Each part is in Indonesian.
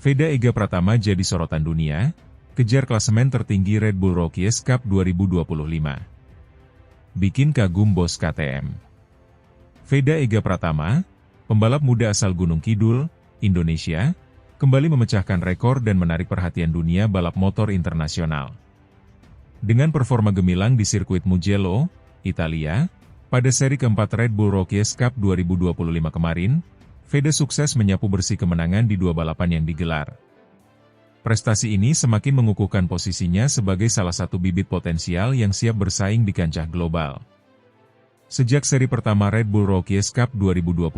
Veda Ega Pratama jadi sorotan dunia, kejar klasemen tertinggi Red Bull Rookies Cup 2025. Bikin kagum bos KTM. Veda Ega Pratama, pembalap muda asal Gunung Kidul, Indonesia, kembali memecahkan rekor dan menarik perhatian dunia balap motor internasional. Dengan performa gemilang di sirkuit Mugello, Italia, pada seri keempat Red Bull Rookies Cup 2025 kemarin, Veda sukses menyapu bersih kemenangan di dua balapan yang digelar. Prestasi ini semakin mengukuhkan posisinya sebagai salah satu bibit potensial yang siap bersaing di kancah global. Sejak seri pertama Red Bull Rookies Cup 2025,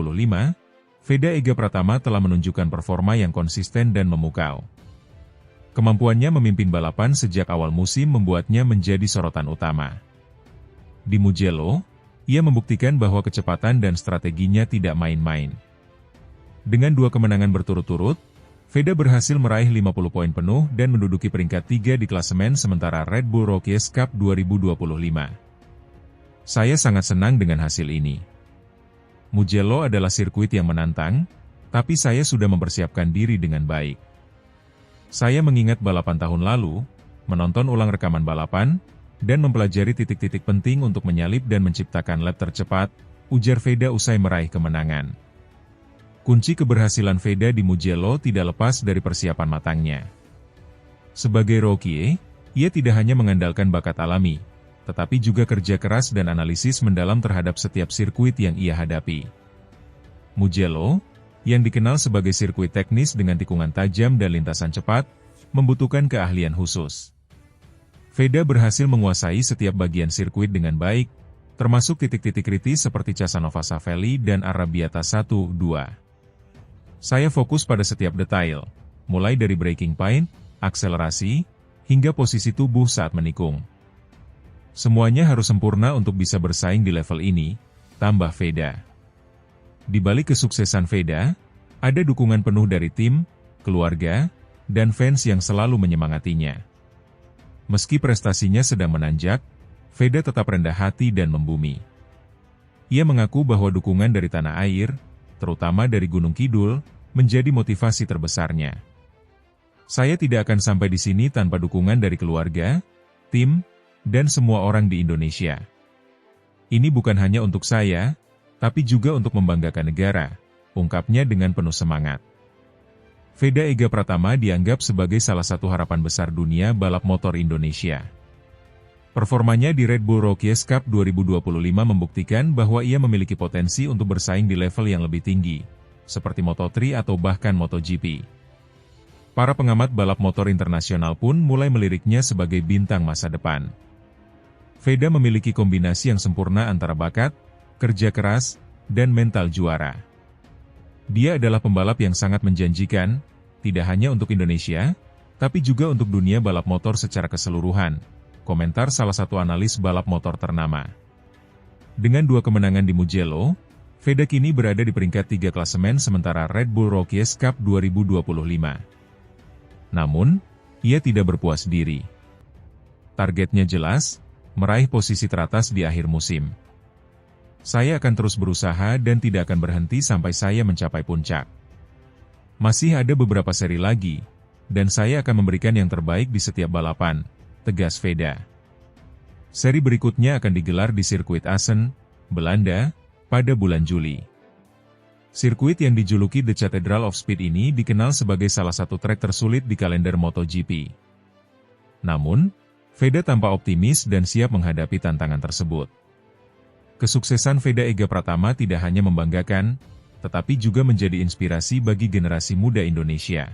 Veda Ega Pratama telah menunjukkan performa yang konsisten dan memukau. Kemampuannya memimpin balapan sejak awal musim membuatnya menjadi sorotan utama. Di Mugello, ia membuktikan bahwa kecepatan dan strateginya tidak main-main. Dengan dua kemenangan berturut-turut, Veda berhasil meraih 50 poin penuh dan menduduki peringkat 3 di klasemen sementara Red Bull Rookies Cup 2025. Saya sangat senang dengan hasil ini. Mugello adalah sirkuit yang menantang, tapi saya sudah mempersiapkan diri dengan baik. Saya mengingat balapan tahun lalu, menonton ulang rekaman balapan, dan mempelajari titik-titik penting untuk menyalip dan menciptakan lap tercepat, ujar Veda usai meraih kemenangan. Kunci keberhasilan Veda di Mugello tidak lepas dari persiapan matangnya. Sebagai rookie, ia tidak hanya mengandalkan bakat alami, tetapi juga kerja keras dan analisis mendalam terhadap setiap sirkuit yang ia hadapi. Mugello, yang dikenal sebagai sirkuit teknis dengan tikungan tajam dan lintasan cepat, membutuhkan keahlian khusus. Veda berhasil menguasai setiap bagian sirkuit dengan baik, termasuk titik-titik kritis seperti Casanova Savelli dan Arrabbiata 1-2. Saya fokus pada setiap detail, mulai dari braking point, akselerasi, hingga posisi tubuh saat menikung. Semuanya harus sempurna untuk bisa bersaing di level ini, tambah Veda. Di balik kesuksesan Veda, ada dukungan penuh dari tim, keluarga, dan fans yang selalu menyemangatinya. Meski prestasinya sedang menanjak, Veda tetap rendah hati dan membumi. Ia mengaku bahwa dukungan dari tanah air, terutama dari Gunung Kidul, menjadi motivasi terbesarnya. Saya tidak akan sampai di sini tanpa dukungan dari keluarga, tim, dan semua orang di Indonesia. Ini bukan hanya untuk saya, tapi juga untuk membanggakan negara, ungkapnya dengan penuh semangat. Veda Ega Pratama dianggap sebagai salah satu harapan besar dunia balap motor Indonesia. Performanya di Red Bull Rookies Cup 2025 membuktikan bahwa ia memiliki potensi untuk bersaing di level yang lebih tinggi, seperti Moto3 atau bahkan MotoGP. Para pengamat balap motor internasional pun mulai meliriknya sebagai bintang masa depan. Veda memiliki kombinasi yang sempurna antara bakat, kerja keras, dan mental juara. Dia adalah pembalap yang sangat menjanjikan, tidak hanya untuk Indonesia, tapi juga untuk dunia balap motor secara keseluruhan, komentar salah satu analis balap motor ternama. Dengan dua kemenangan di Mugello, Veda kini berada di peringkat 3 klasemen sementara Red Bull Rookies Cup 2025. Namun, ia tidak berpuas diri. Targetnya jelas, meraih posisi teratas di akhir musim. Saya akan terus berusaha dan tidak akan berhenti sampai saya mencapai puncak. Masih ada beberapa seri lagi, dan saya akan memberikan yang terbaik di setiap balapan, tegas Veda. Seri berikutnya akan digelar di sirkuit Assen, Belanda, pada bulan Juli. Sirkuit yang dijuluki The Cathedral of Speed ini dikenal sebagai salah satu trek tersulit di kalender MotoGP. Namun, Veda tampak optimis dan siap menghadapi tantangan tersebut. Kesuksesan Veda Ega Pratama tidak hanya membanggakan, tetapi juga menjadi inspirasi bagi generasi muda Indonesia.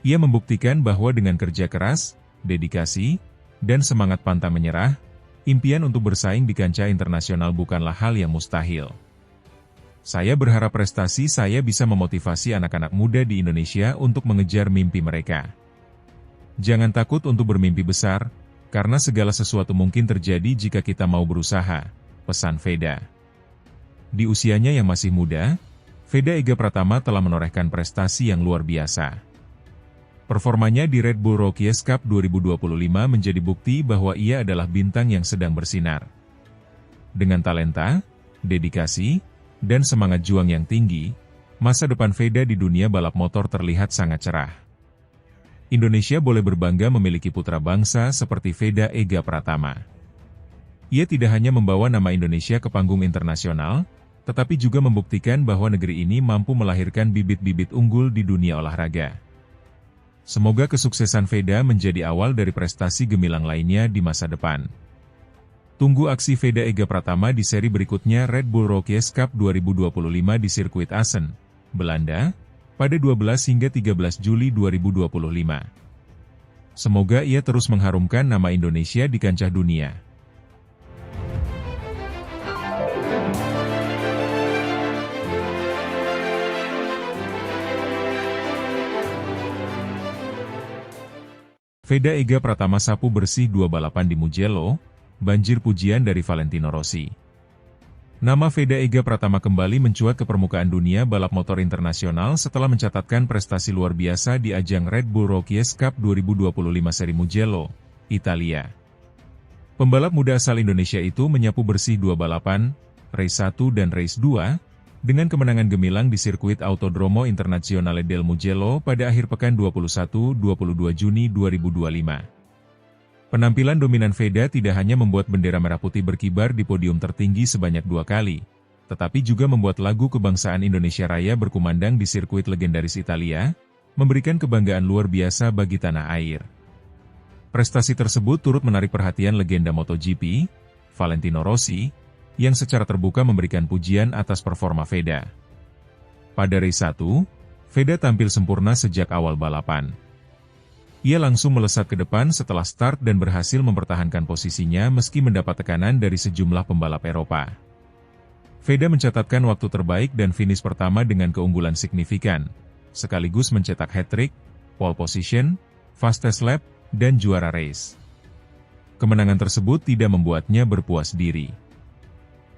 Ia membuktikan bahwa dengan kerja keras, dedikasi, dan semangat pantang menyerah, impian untuk bersaing di kancah internasional bukanlah hal yang mustahil. Saya berharap prestasi saya bisa memotivasi anak-anak muda di Indonesia untuk mengejar mimpi mereka. Jangan takut untuk bermimpi besar, karena segala sesuatu mungkin terjadi jika kita mau berusaha, pesan Veda. Di usianya yang masih muda, Veda Ega Pratama telah menorehkan prestasi yang luar biasa. Performanya di Red Bull Rookies Cup 2025 menjadi bukti bahwa ia adalah bintang yang sedang bersinar. Dengan talenta, dedikasi, dan semangat juang yang tinggi, masa depan Veda di dunia balap motor terlihat sangat cerah. Indonesia boleh berbangga memiliki putra bangsa seperti Veda Ega Pratama. Ia tidak hanya membawa nama Indonesia ke panggung internasional, tetapi juga membuktikan bahwa negeri ini mampu melahirkan bibit-bibit unggul di dunia olahraga. Semoga kesuksesan Veda menjadi awal dari prestasi gemilang lainnya di masa depan. Tunggu aksi Veda Ega Pratama di seri berikutnya Red Bull Rookies Cup 2025 di sirkuit Assen, Belanda, pada 12 hingga 13 Juli 2025. Semoga ia terus mengharumkan nama Indonesia di kancah dunia. Veda Ega Pratama sapu bersih 2 balapan di Mugello, banjir pujian dari Valentino Rossi. Nama Veda Ega Pratama kembali mencuat ke permukaan dunia balap motor internasional setelah mencatatkan prestasi luar biasa di ajang Red Bull Rookies Cup 2025 seri Mugello, Italia. Pembalap muda asal Indonesia itu menyapu bersih 2 balapan, Race 1 dan Race 2, dengan kemenangan gemilang di sirkuit Autodromo Internazionale del Mugello pada akhir pekan 21-22 Juni 2025. Penampilan dominan Veda tidak hanya membuat bendera merah putih berkibar di podium tertinggi sebanyak 2 kali, tetapi juga membuat lagu kebangsaan Indonesia Raya berkumandang di sirkuit legendaris Italia, memberikan kebanggaan luar biasa bagi tanah air. Prestasi tersebut turut menarik perhatian legenda MotoGP, Valentino Rossi, yang secara terbuka memberikan pujian atas performa Veda. Pada race 1, Veda tampil sempurna sejak awal balapan. Ia langsung melesat ke depan setelah start dan berhasil mempertahankan posisinya meski mendapat tekanan dari sejumlah pembalap Eropa. Veda mencatatkan waktu terbaik dan finish pertama dengan keunggulan signifikan, sekaligus mencetak hat-trick, pole position, fastest lap, dan juara race. Kemenangan tersebut tidak membuatnya berpuas diri.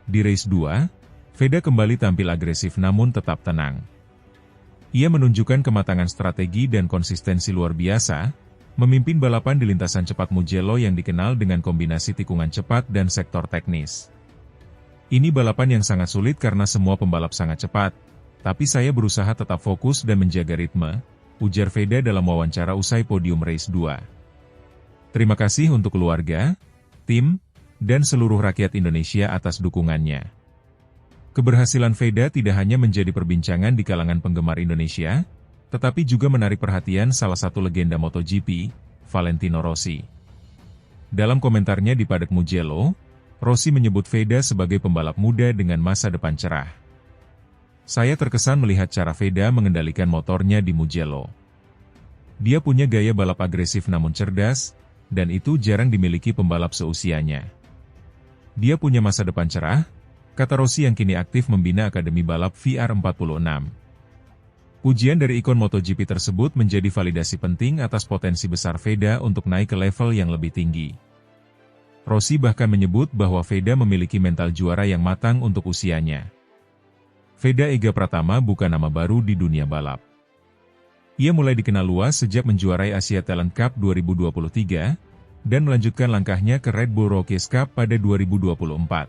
Di race 2, Veda kembali tampil agresif namun tetap tenang. Ia menunjukkan kematangan strategi dan konsistensi luar biasa, memimpin balapan di lintasan cepat Mugello yang dikenal dengan kombinasi tikungan cepat dan sektor teknis. Ini balapan yang sangat sulit karena semua pembalap sangat cepat, tapi saya berusaha tetap fokus dan menjaga ritme, ujar Veda dalam wawancara usai podium race 2. Terima kasih untuk keluarga, tim, dan seluruh rakyat Indonesia atas dukungannya. Keberhasilan Veda tidak hanya menjadi perbincangan di kalangan penggemar Indonesia, tetapi juga menarik perhatian salah satu legenda MotoGP, Valentino Rossi. Dalam komentarnya di paddock Mugello, Rossi menyebut Veda sebagai pembalap muda dengan masa depan cerah. Saya terkesan melihat cara Veda mengendalikan motornya di Mugello. Dia punya gaya balap agresif namun cerdas, dan itu jarang dimiliki pembalap seusianya. Dia punya masa depan cerah, kata Rossi yang kini aktif membina Akademi Balap VR46. Pujian dari ikon MotoGP tersebut menjadi validasi penting atas potensi besar Veda untuk naik ke level yang lebih tinggi. Rossi bahkan menyebut bahwa Veda memiliki mental juara yang matang untuk usianya. Veda Ega Pratama bukan nama baru di dunia balap. Ia mulai dikenal luas sejak menjuarai Asia Talent Cup 2023, dan melanjutkan langkahnya ke Red Bull Rookies Cup pada 2024.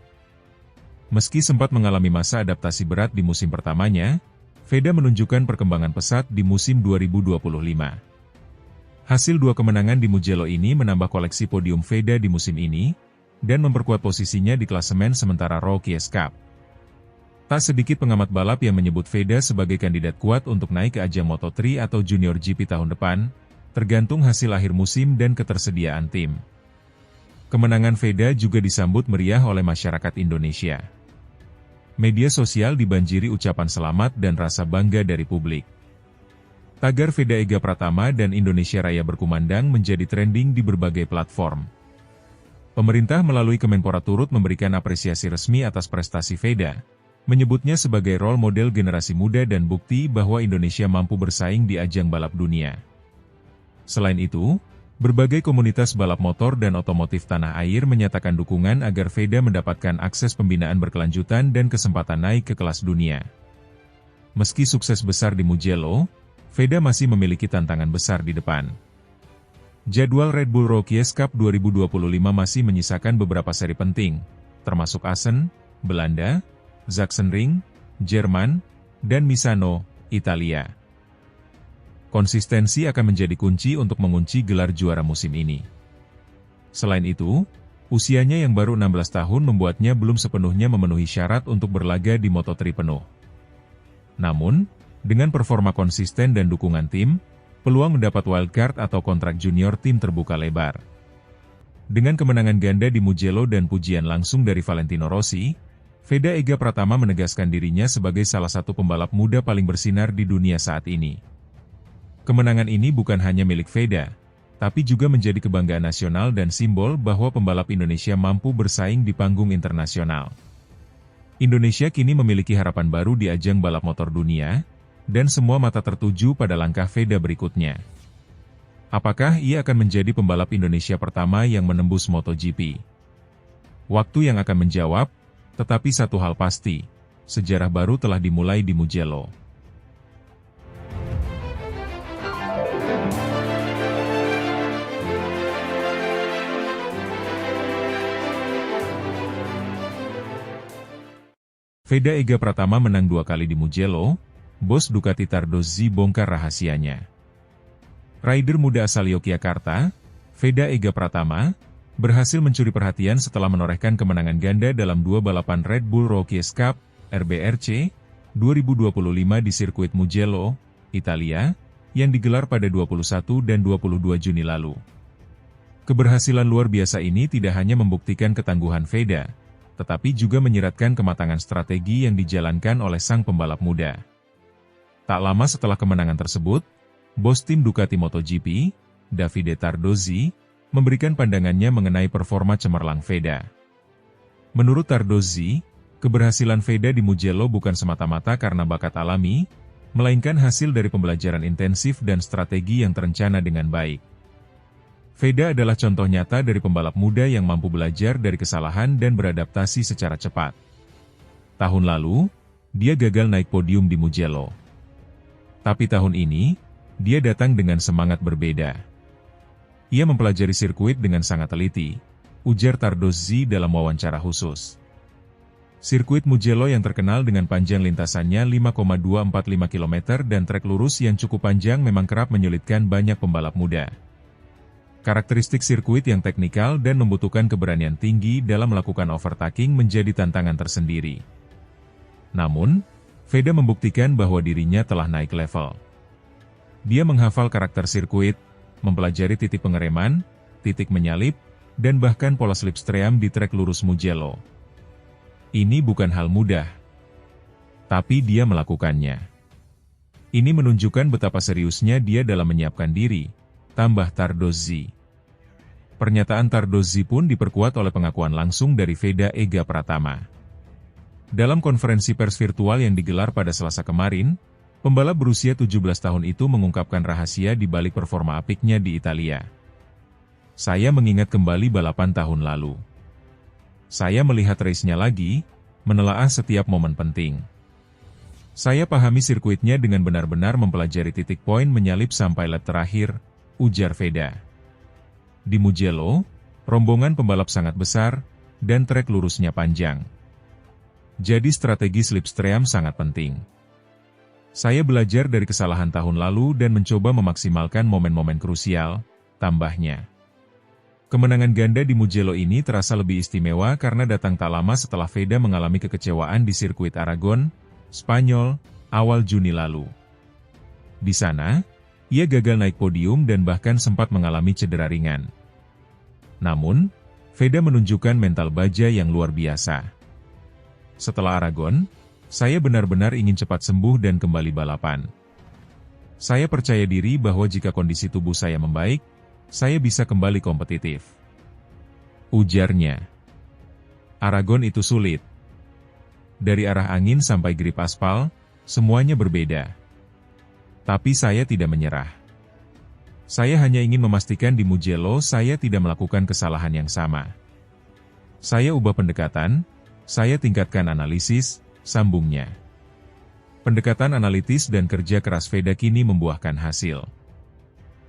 Meski sempat mengalami masa adaptasi berat di musim pertamanya, Veda menunjukkan perkembangan pesat di musim 2025. Hasil 2 kemenangan di Mugello ini menambah koleksi podium Veda di musim ini, dan memperkuat posisinya di klasemen sementara Rookies Cup. Tak sedikit pengamat balap yang menyebut Veda sebagai kandidat kuat untuk naik ke ajang Moto3 atau Junior GP tahun depan, tergantung hasil akhir musim dan ketersediaan tim. Kemenangan Veda juga disambut meriah oleh masyarakat Indonesia. Media sosial dibanjiri ucapan selamat dan rasa bangga dari publik. Tagar Veda Ega Pratama dan Indonesia Raya berkumandang menjadi trending di berbagai platform. Pemerintah melalui Kemenpora turut memberikan apresiasi resmi atas prestasi Veda, menyebutnya sebagai role model generasi muda dan bukti bahwa Indonesia mampu bersaing di ajang balap dunia. Selain itu, berbagai komunitas balap motor dan otomotif tanah air menyatakan dukungan agar Veda mendapatkan akses pembinaan berkelanjutan dan kesempatan naik ke kelas dunia. Meski sukses besar di Mugello, Veda masih memiliki tantangan besar di depan. Jadwal Red Bull Rookies Cup 2025 masih menyisakan beberapa seri penting, termasuk Assen, Belanda, Sachsenring, Jerman, dan Misano, Italia. Konsistensi akan menjadi kunci untuk mengunci gelar juara musim ini. Selain itu, usianya yang baru 16 tahun membuatnya belum sepenuhnya memenuhi syarat untuk berlaga di Moto3 penuh. Namun, dengan performa konsisten dan dukungan tim, peluang mendapat wildcard atau kontrak junior tim terbuka lebar. Dengan kemenangan ganda di Mugello dan pujian langsung dari Valentino Rossi, Veda Ega Pratama menegaskan dirinya sebagai salah satu pembalap muda paling bersinar di dunia saat ini. Kemenangan ini bukan hanya milik Veda, tapi juga menjadi kebanggaan nasional dan simbol bahwa pembalap Indonesia mampu bersaing di panggung internasional. Indonesia kini memiliki harapan baru di ajang balap motor dunia, dan semua mata tertuju pada langkah Veda berikutnya. Apakah ia akan menjadi pembalap Indonesia pertama yang menembus MotoGP? Waktu yang akan menjawab, tetapi satu hal pasti, sejarah baru telah dimulai di Mugello. Veda Ega Pratama menang 2 kali di Mugello, bos Ducati Tardozzi bongkar rahasianya. Rider muda asal Yogyakarta, Veda Ega Pratama, berhasil mencuri perhatian setelah menorehkan kemenangan ganda dalam 2 balapan Red Bull Rookies Cup, RBRC, 2025 di sirkuit Mugello, Italia, yang digelar pada 21 dan 22 Juni lalu. Keberhasilan luar biasa ini tidak hanya membuktikan ketangguhan Veda, tetapi juga menyiratkan kematangan strategi yang dijalankan oleh sang pembalap muda. Tak lama setelah kemenangan tersebut, bos tim Ducati MotoGP, Davide Tardozzi, memberikan pandangannya mengenai performa cemerlang Veda. Menurut Tardozzi, keberhasilan Veda di Mugello bukan semata-mata karena bakat alami, melainkan hasil dari pembelajaran intensif dan strategi yang terencana dengan baik. Veda adalah contoh nyata dari pembalap muda yang mampu belajar dari kesalahan dan beradaptasi secara cepat. Tahun lalu, dia gagal naik podium di Mugello. Tapi tahun ini, dia datang dengan semangat berbeda. Ia mempelajari sirkuit dengan sangat teliti, ujar Tardozzi dalam wawancara khusus. Sirkuit Mugello yang terkenal dengan panjang lintasannya 5,245 km dan trek lurus yang cukup panjang memang kerap menyulitkan banyak pembalap muda. Karakteristik sirkuit yang teknikal dan membutuhkan keberanian tinggi dalam melakukan overtaking menjadi tantangan tersendiri. Namun, Veda membuktikan bahwa dirinya telah naik level. Dia menghafal karakter sirkuit, mempelajari titik pengereman, titik menyalip, dan bahkan pola slipstream di trek lurus Mugello. Ini bukan hal mudah, tapi dia melakukannya. Ini menunjukkan betapa seriusnya dia dalam menyiapkan diri, tambah Tardozzi. Pernyataan Tardozzi pun diperkuat oleh pengakuan langsung dari Veda Ega Pratama. Dalam konferensi pers virtual yang digelar pada Selasa kemarin, pembalap berusia 17 tahun itu mengungkapkan rahasia di balik performa apiknya di Italia. Saya mengingat kembali balapan tahun lalu. Saya melihat race-nya lagi, menelaah setiap momen penting. Saya pahami sirkuitnya dengan benar-benar mempelajari titik poin menyalip sampai lap terakhir, ujar Veda. Di Mugello, rombongan pembalap sangat besar, dan trek lurusnya panjang. Jadi strategi slipstream sangat penting. Saya belajar dari kesalahan tahun lalu dan mencoba memaksimalkan momen-momen krusial, tambahnya. Kemenangan ganda di Mugello ini terasa lebih istimewa karena datang tak lama setelah Veda mengalami kekecewaan di sirkuit Aragon, Spanyol, awal Juni lalu. Di sana, ia gagal naik podium dan bahkan sempat mengalami cedera ringan. Namun, Veda menunjukkan mental baja yang luar biasa. Setelah Aragon, saya benar-benar ingin cepat sembuh dan kembali balapan. Saya percaya diri bahwa jika kondisi tubuh saya membaik, saya bisa kembali kompetitif. Ujarnya. Aragon itu sulit. Dari arah angin sampai grip aspal, semuanya berbeda. Tapi saya tidak menyerah. Saya hanya ingin memastikan di Mugello saya tidak melakukan kesalahan yang sama. Saya ubah pendekatan, saya tingkatkan analisis, sambungnya. Pendekatan analitis dan kerja keras Veda kini membuahkan hasil.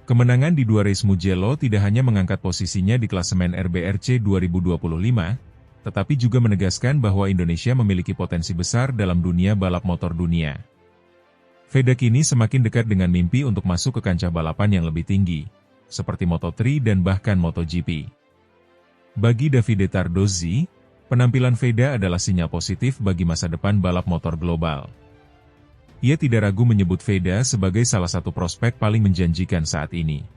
Kemenangan di 2 race Mugello tidak hanya mengangkat posisinya di klasemen RBRC 2025, tetapi juga menegaskan bahwa Indonesia memiliki potensi besar dalam dunia balap motor dunia. Veda kini semakin dekat dengan mimpi untuk masuk ke kancah balapan yang lebih tinggi, seperti Moto3 dan bahkan MotoGP. Bagi Davide Tardozzi, penampilan Veda adalah sinyal positif bagi masa depan balap motor global. Ia tidak ragu menyebut Veda sebagai salah satu prospek paling menjanjikan saat ini.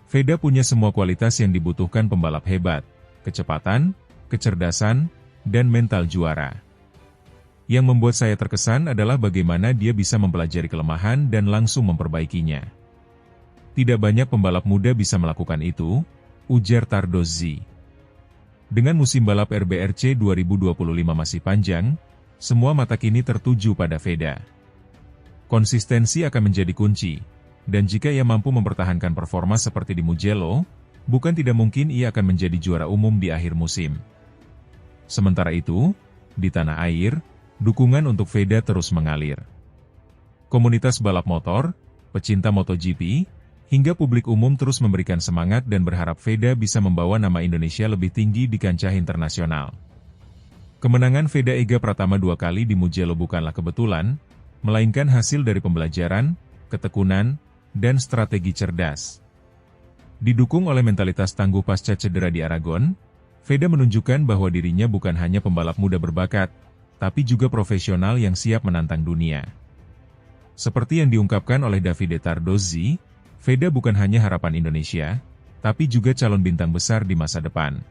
Veda punya semua kualitas yang dibutuhkan pembalap hebat, kecepatan, kecerdasan, dan mental juara. Yang membuat saya terkesan adalah bagaimana dia bisa mempelajari kelemahan dan langsung memperbaikinya. Tidak banyak pembalap muda bisa melakukan itu, ujar Tardozzi. Dengan musim balap RBRC 2025 masih panjang, semua mata kini tertuju pada Veda. Konsistensi akan menjadi kunci, dan jika ia mampu mempertahankan performa seperti di Mugello, bukan tidak mungkin ia akan menjadi juara umum di akhir musim. Sementara itu, di tanah air, dukungan untuk Veda terus mengalir. Komunitas balap motor, pecinta MotoGP, hingga publik umum terus memberikan semangat dan berharap Veda bisa membawa nama Indonesia lebih tinggi di kancah internasional. Kemenangan Veda Ega Pratama 2 kali di Mugello bukanlah kebetulan, melainkan hasil dari pembelajaran, ketekunan, dan strategi cerdas. Didukung oleh mentalitas tangguh pasca cedera di Aragon, Veda menunjukkan bahwa dirinya bukan hanya pembalap muda berbakat, tapi juga profesional yang siap menantang dunia. Seperti yang diungkapkan oleh Davide Tardozzi, Veda bukan hanya harapan Indonesia, tapi juga calon bintang besar di masa depan.